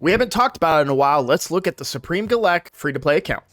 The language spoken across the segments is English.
We haven't talked about it in a while. Let's look at the Supreme Galek free-to-play account.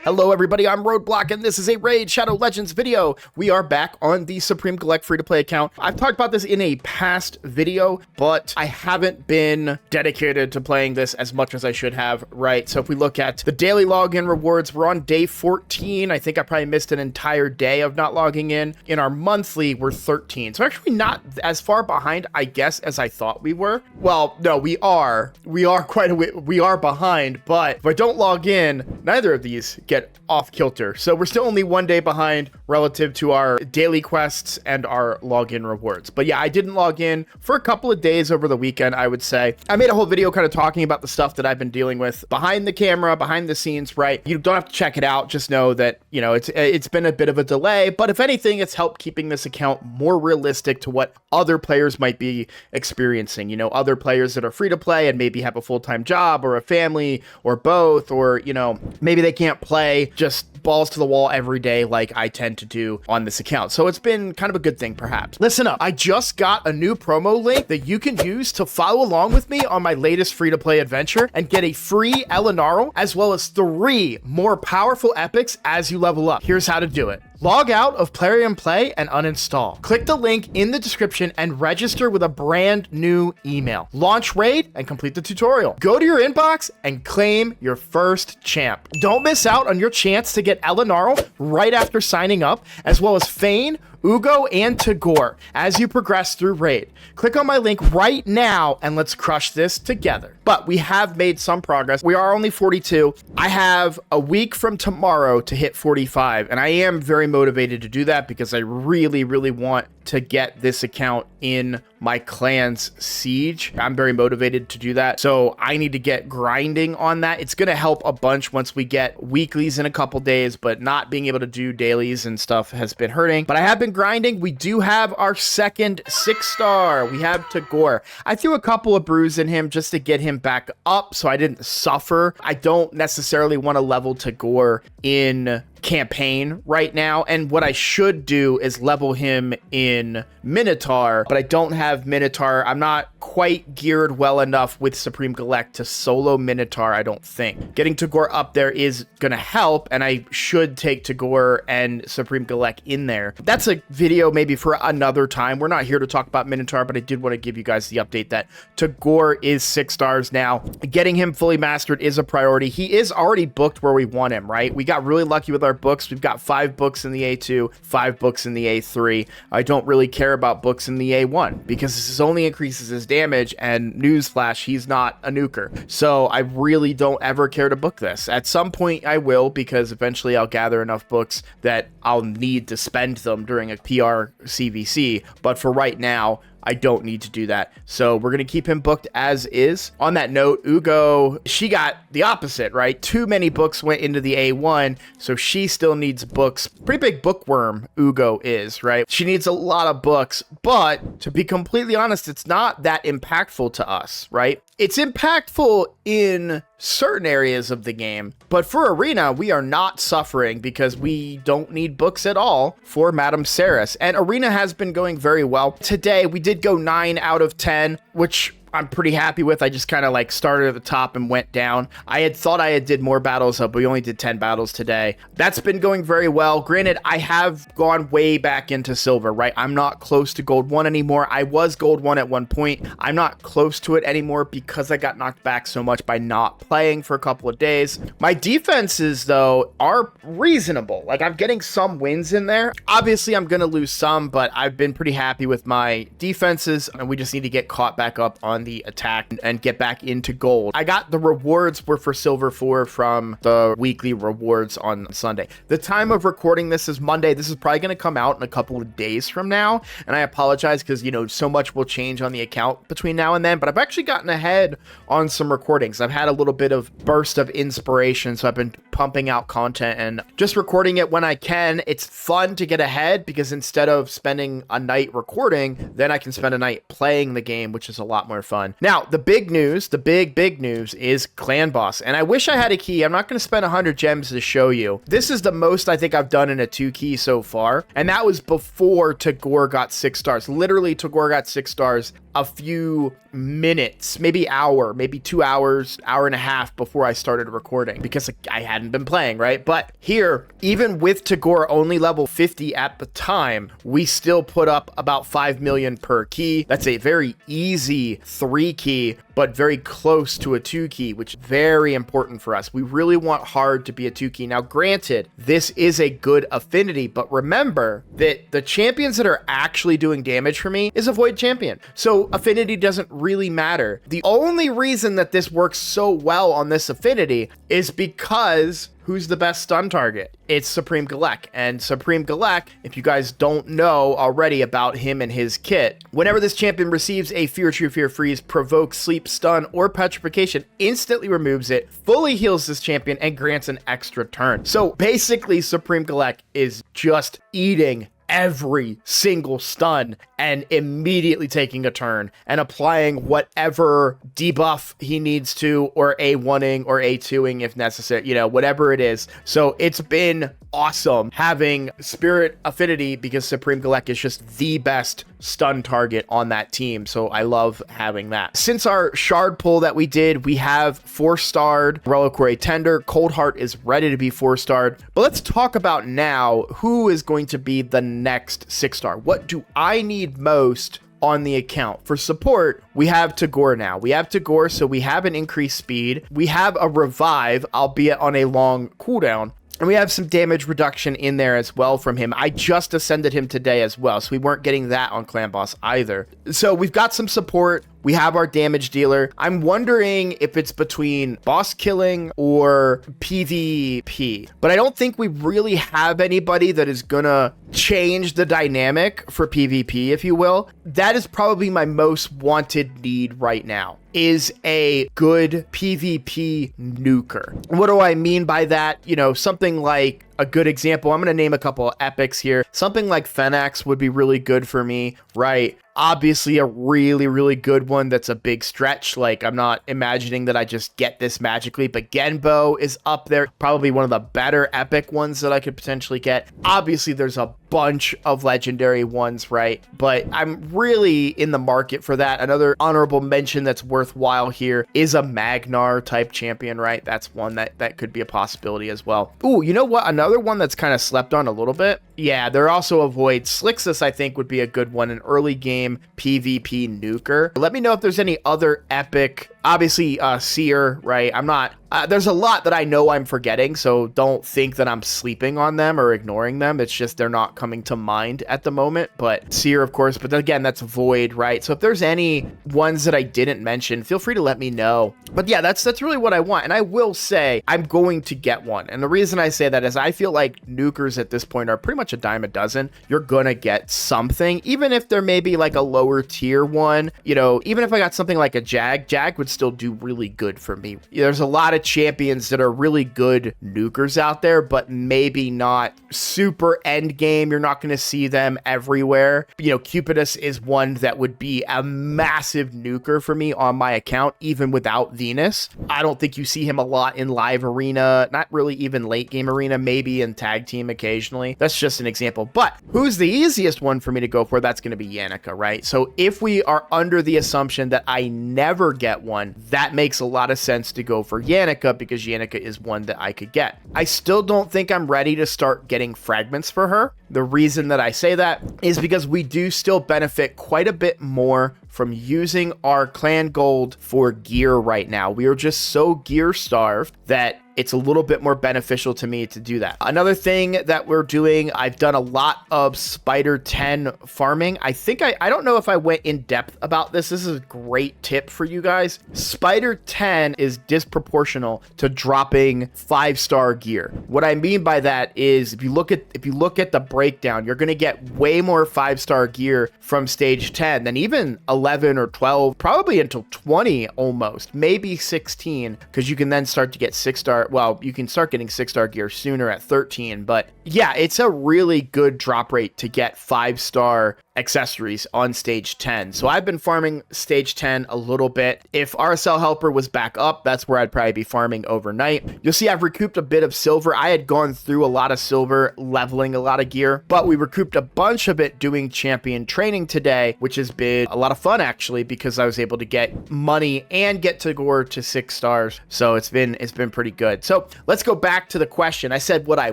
Hello everybody, I'm Roadblock and this is a Raid Shadow Legends video. We are back on the Supreme Galek free-to-play account. I've talked about this in a past video, but I haven't been dedicated to playing this as much as I should have, right? So if we look at the daily login rewards, we're on day 14. I think I probably missed an entire day of not logging in. In our monthly, we're 13. So actually not as far behind, I guess, as I thought we were. Well, no, we are quite a bit, we are behind, but if I don't log in, neither of these get off kilter. So we're still only one day behind relative to our daily quests and our login rewards. But yeah, I didn't log in for a couple of days over the weekend, I would say. I made a whole video kind of talking about the stuff that I've been dealing with behind the camera, behind the scenes, right? You don't have to check it out. Just know that, you know, it's been a bit of a delay, but if anything, it's helped keeping this account more realistic to what other players might be experiencing. You know, other players that are free to play and maybe have a full-time job or a family or both, or, you know, maybe they can't play just balls to the wall every day like I tend to do on this account. So it's been kind of a good thing, perhaps. Listen up, I just got a new promo link that you can use to follow along with me on my latest free-to-play adventure and get a free Elenaril as well as 3 more powerful epics as you level up. Here's how to do it. Log out of Plarium Play and uninstall. Click the link in the description and register with a brand new email. Launch Raid and complete the tutorial. Go to your inbox and claim your first champ. Don't miss out on your chance to get Elenaril right after signing up, as well as Fayne, Uugo, and Tagoar as you progress through Raid. Click on my link right now and let's crush this together. But we have made some progress. We are only 42. I have a week from tomorrow to hit 45, and I am very motivated to do that because I really, really want to get this account in my clan's siege. I'm very motivated to do that. So I need to get grinding on that. It's going to help a bunch once we get weeklies in a couple days, but not being able to do dailies and stuff has been hurting. But I have been grinding. We do have our second 6-star. We have Tagoar. I threw a couple of brews in him just to get him back up so I didn't suffer. I don't necessarily want to level Tagoar in campaign right now, and what I should do is level him in Minotaur, but I don't have Minotaur. I'm not quite geared well enough with Supreme Galek to solo Minotaur, I don't think. Getting Tagoar up there is gonna help, and I should take Tagoar and Supreme Galek in there. That's a video maybe for another time. We're not here to talk about Minotaur, but I did want to give you guys the update that Tagoar is 6 stars now. Getting him fully mastered is a priority. He is already booked where we want him, right? We got really lucky with our books. We've got 5 books in the A2, 5 books in the A3. I don't really care about books in the A1 because this only increases his damage, and newsflash, he's not a nuker. So I really don't ever care to book this. At some point I will, because eventually I'll gather enough books that I'll need to spend them during a PR CVC, but for right now, I don't need to do that. So we're going to keep him booked as is. On that note, Uugo, she got the opposite, right? Too many books went into the A1, so she still needs books. Pretty big bookworm, Uugo is, right? She needs a lot of books, but to be completely honest, it's not that impactful to us, right? It's impactful in certain areas of the game, but for Arena, we are not suffering because we don't need books at all for Madame Saris, and Arena has been going very well. Today, we did go 9 out of 10, which I'm pretty happy with. I just kind of like started at the top and went down. I had thought I had did more battles, but we only did 10 battles today. That's been going very well. Granted, I have gone way back into silver, right? I'm not close to gold 1 anymore. I was gold 1 at one point. I'm not close to it anymore because I got knocked back so much by not playing for a couple of days. My defenses, though, are reasonable. Like, I'm getting some wins in there. Obviously, I'm going to lose some, but I've been pretty happy with my defenses, and we just need to get caught back up on the attack and get back into gold. I got the rewards were for silver 4 from the weekly rewards on Sunday. The time of recording this is Monday. This is probably going to come out in a couple of days from now, and I apologize because, you know, so much will change on the account between now and then, but I've actually gotten ahead on some recordings. I've had a little bit of burst of inspiration, so I've been pumping out content and just recording it when I can. It's fun to get ahead because instead of spending a night recording, then I can spend a night playing the game, which is a lot more fun. Now, the big news, the big news is Clan Boss. And I wish I had a key. I'm not going to spend 100 gems to show you. This is the most I think I've done in a 2 key so far. And that was before Tagoar got 6 stars. Literally, Tagoar got 6 stars a few minutes, maybe hour, maybe 2 hours, hour and a half before I started recording because I hadn't been playing, right? But here, even with Tagoar only level 50 at the time, we still put up about 5 million per key. That's a very easy 3 key, but very close to a 2 key, which is very important for us. We really want hard to be a 2 key. Now, granted, this is a good affinity, but remember that the champions that are actually doing damage for me is a void champion. So affinity doesn't really matter. The only reason that this works so well on this affinity is because who's the best stun target? It's Supreme Galek. And Supreme Galek, if you guys don't know already about him and his kit, whenever this champion receives a Fear, True Fear, Freeze, Provoke, Sleep, Stun, or Petrification, instantly removes it, fully heals this champion, and grants an extra turn. So basically, Supreme Galek is just eating every single stun and immediately taking a turn and applying whatever debuff he needs to, or A1ing or A2ing if necessary, you know, whatever it is. So it's been awesome having Spirit Affinity because Supreme Galek is just the best stun target on that team. So I love having that. Since our shard pull that we did, we have 4-starred Reliquary Tender. Cold Heart is ready to be 4-starred. But let's talk about now who is going to be the next 6-star. What do I need most on the account? For support, we have Tagoar now. We have Tagoar, so we have an increased speed. We have a revive, albeit on a long cooldown. And we have some damage reduction in there as well from him. I just ascended him today as well, so we weren't getting that on Clan Boss either. So we've got some support. We have our damage dealer. I'm wondering if it's between boss killing or PvP, but I don't think we really have anybody that is gonna change the dynamic for PvP, if you will. That is probably my most wanted need right now, is a good PvP nuker. What do I mean by that? You know, something like a good example, I'm going to name a couple of epics here. Something like Fenax would be really good for me, right? Obviously a really, really good one that's a big stretch. Like, I'm not imagining that I just get this magically, but Genbo is up there. Probably one of the better epic ones that I could potentially get. Obviously, there's a bunch of legendary ones, right? But I'm really in the market for that. Another honorable mention that's worthwhile here is a Magnar type champion, right? That's one that could be a possibility as well. Ooh, you know what? Another one that's kind of slept on a little bit. Yeah, they're also a void. Slixus, I think, would be a good one, an early game PvP nuker. Let me know if there's any other epic, obviously Seer, right? I'm not, there's a lot that I know I'm forgetting, so don't think that I'm sleeping on them or ignoring them. It's just they're not coming to mind at the moment. But Seer, of course, but again, that's void, right? So if there's any ones that I didn't mention, feel free to let me know. But yeah, that's really what I want. And I will say I'm going to get one. And the reason I say that is I feel like nukers at this point are pretty much a dime a dozen. You're gonna get something, even if there may be like a lower tier one. You know, even if I got something like a Jag would still do really good for me. There's a lot of champions that are really good nukers out there, but maybe not super end game. You're not going to see them everywhere. You know, Cupidus is one that would be a massive nuker for me on my account, even without Venus. I don't think you see him a lot in live arena, not really even late game arena, maybe in tag team occasionally. That's just an example. But who's the easiest one for me to go for? That's going to be Yannicka, right? So if we are under the assumption that I never get one, that makes a lot of sense to go for Yannicka, because Yannicka is one that I could get. I still don't think I'm ready to start getting fragments for her. The reason that I say that is because we do still benefit quite a bit more from using our clan gold for gear right now. We are just so gear starved that it's a little bit more beneficial to me to do that. Another thing that we're doing, I've done a lot of Spider 10 farming. I think I don't know if I went in depth about this. This is a great tip for you guys. Spider 10 is disproportional to dropping 5-star gear. What I mean by that is if you look at the breakdown, you're going to get way more 5-star gear from stage 10 than even 11 or 12, probably until 20 almost, maybe 16, because you can then start to get 6-star. Well, you can start getting 6-star gear sooner at 13, but yeah, it's a really good drop rate to get 5-star accessories on stage 10. So I've been farming stage 10 a little bit. If RSL Helper was back up, that's where I'd probably be farming overnight. You'll see I've recouped a bit of silver. I had gone through a lot of silver, leveling a lot of gear, but we recouped a bunch of it doing champion training today, which has been a lot of fun actually, because I was able to get money and get Tagoar to 6 stars. So it's been pretty good. So let's go back to the question. I said what I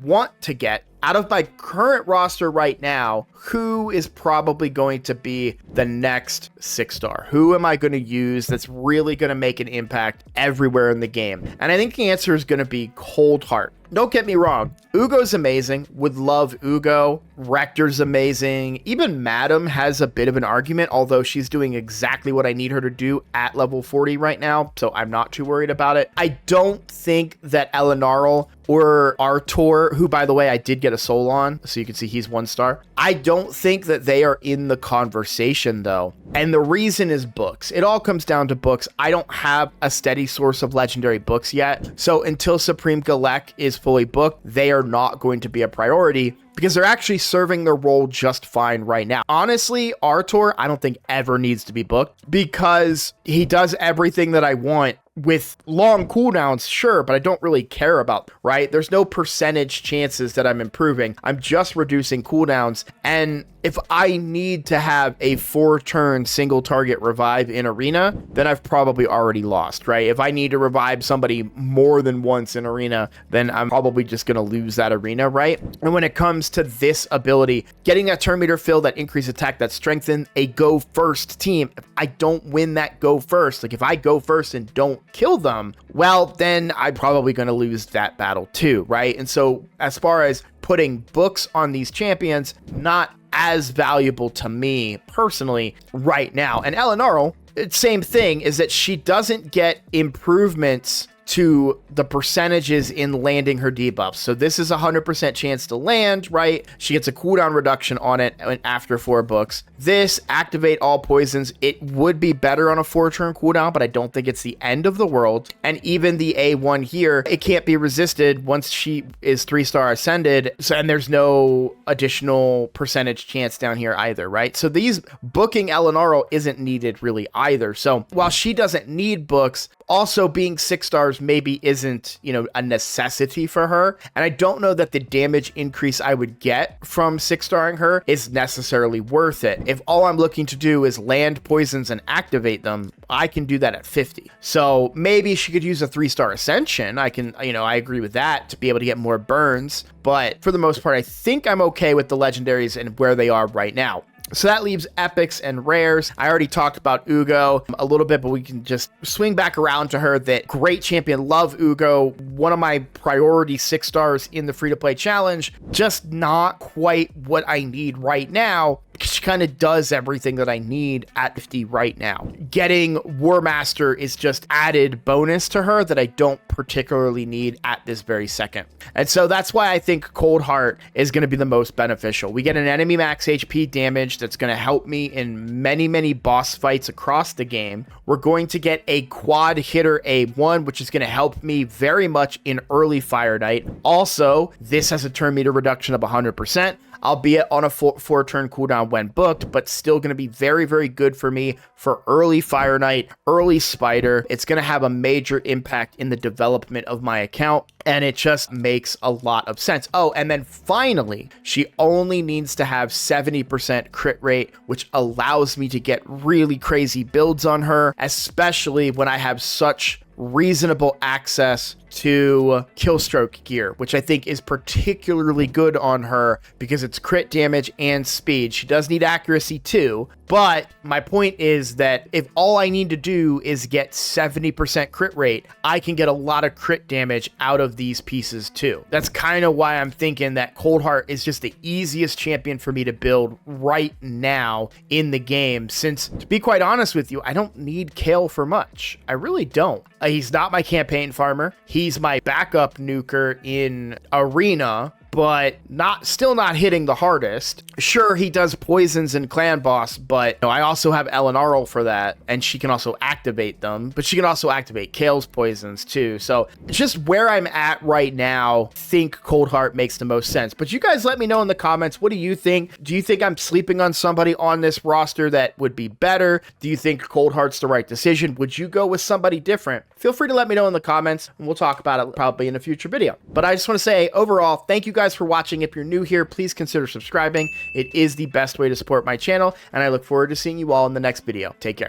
want to get. Out of my current roster right now, who is probably going to be the next 6-star? Who am I going to use that's really going to make an impact everywhere in the game? And I think the answer is going to be Cold Heart. Don't get me wrong, Uugo's amazing, would love Uugo, Rector's amazing, even Madam has a bit of an argument, although she's doing exactly what I need her to do at level 40 right now, so I'm not too worried about it. I don't think that Elenaril or Artor, who by the way I did get a soul on, so you can see he's 1 star, I don't think that they are in the conversation though. And the reason is books. It all comes down to books. I don't have a steady source of legendary books yet, so until Supreme Galek is fully booked, they are not going to be a priority because they're actually serving their role just fine right now. Honestly, Artor, I don't think ever needs to be booked because he does everything that I want with long cooldowns, sure, but I don't really care about, right? There's no percentage chances that I'm improving. I'm just reducing cooldowns. And if I need to have a 4-turn single target revive in arena, then I've probably already lost, right? If I need to revive somebody more than once in arena, then I'm probably just going to lose that arena, right? And when it comes to this ability, getting that turn meter fill, that increased attack, that strengthen a go first team, if I don't win that go first, like if I go first and don't kill them, well, then I'm probably going to lose that battle too, right? And so as far as putting books on these champions, not as valuable to me personally right now. And Ellenario, same thing, is that she doesn't get improvements to the percentages in landing her debuffs. So this is a 100% chance to land, right? She gets a cooldown reduction on it after 4 books. This, activate all poisons, it would be better on a 4-turn cooldown, but I don't think it's the end of the world. And even the A1 here, it can't be resisted once she is 3-star ascended. So, and there's no additional percentage chance down here either, right? So these booking Ellenario isn't needed really either. So while she doesn't need books, also being 6 stars maybe isn't, you know, a necessity for her. And I don't know that the damage increase I would get from 6-starring her is necessarily worth it. If all I'm looking to do is land poisons and activate them, I can do that at 50. So maybe she could use a 3-star ascension. I can, you know, I agree with that to be able to get more burns. But for the most part, I think I'm okay with the legendaries and where they are right now. So that leaves epics and rares. I already talked about Uugo a little bit, but we can just swing back around to her. That great champion, love Uugo, one of my priority 6 stars in the free-to-play challenge, just not quite what I need right now. She kind of does everything that I need at 50 right now. Getting War Master is just added bonus to her that I don't particularly need at this very second. And so that's why I think Cold Heart is going to be the most beneficial. We get an enemy max HP damage that's going to help me in many, many boss fights across the game. We're going to get a quad hitter A1, which is going to help me very much in early Fire Knight. Also, this has a turn meter reduction of 100%. Albeit on a 4-turn cooldown when booked, but still going to be very, very good for me for early Fire Knight, early Spider. It's going to have a major impact in the development of my account, and it just makes a lot of sense. Oh, and then finally, she only needs to have 70% crit rate, which allows me to get really crazy builds on her, especially when I have such reasonable access to Killstroke gear, which I think is particularly good on her because it's crit damage and speed. She does need accuracy too, but my point is that if all I need to do is get 70% crit rate, I can get a lot of crit damage out of these pieces too. That's kind of why I'm thinking that Cold Heart is just the easiest champion for me to build right now in the game, since, to be quite honest with you, I don't need Kale for much. I really don't. He's not my campaign farmer. He's my backup nuker in arena, but still not hitting the hardest. Sure, he does poisons in Clan Boss, but I also have Elenaril for that, and she can also activate them, but she can also activate Kale's poisons too. So just where I'm at right now, think Cold Heart makes the most sense. But you guys let me know in the comments, what do you think? Do you think I'm sleeping on somebody on this roster that would be better? Do you think Cold Heart's the right decision? Would you go with somebody different? Feel free to let me know in the comments, and we'll talk about it probably in a future video. But I just want to say, overall, thank you guys for watching. If you're new here, please consider subscribing. It is the best way to support my channel, and I look forward to seeing you all in the next video. Take care.